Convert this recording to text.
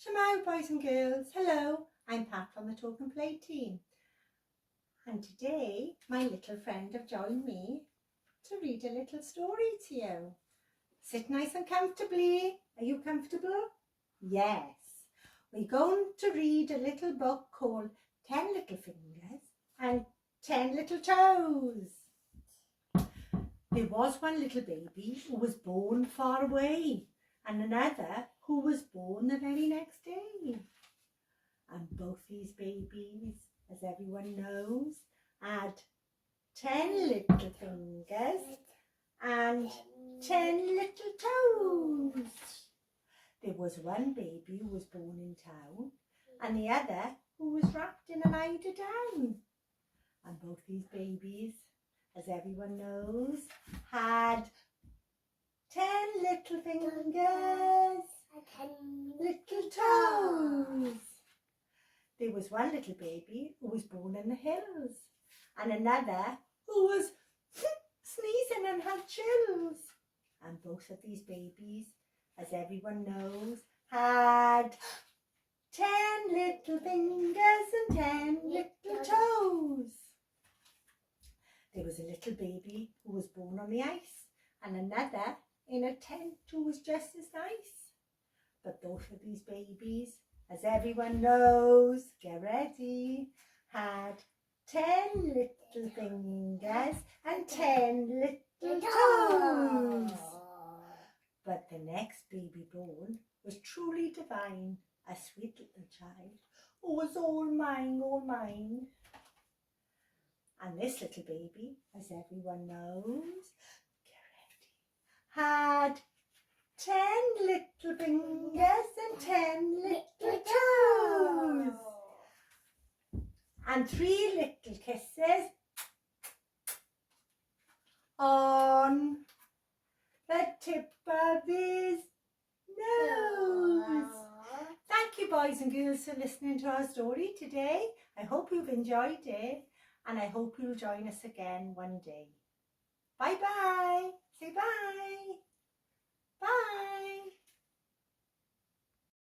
Shemai, boys and girls. Hello, I'm Pat from the Talk and Play team. And today, my little friend have joined me to read a little story to you. Sit nice and comfortably. Are you comfortable? Yes. We're going to read a little book called 10 Little Fingers and 10 Little Toes. There was one little baby who was born far away, and another who was born the very next day. And both these babies, as everyone knows, had 10 little fingers and 10 little toes. There was one baby who was born in town and the other who was wrapped in an eider down. And both these babies, as everyone knows, had 10 little fingers and 10 little toes. There was one little baby who was born in the hills and another who was sneezing and had chills. And both of these babies, as everyone knows, had 10 little fingers and 10 little toes. There was a little baby who was born on the ice and another in a tent who was just as nice. But both of these babies, as everyone knows, get ready, had 10 little fingers and 10 little toes. But the next baby born was truly divine, a sweet little child who was all mine, all mine. And this little baby, as everyone knows, get ready, had 10 little fingers and 10 little toes. And 3 little kisses on the tip of his nose. Thank you, boys and girls, for listening to our story today. I hope you've enjoyed it and I hope you'll join us again one day. Bye-bye. Say bye. Bye.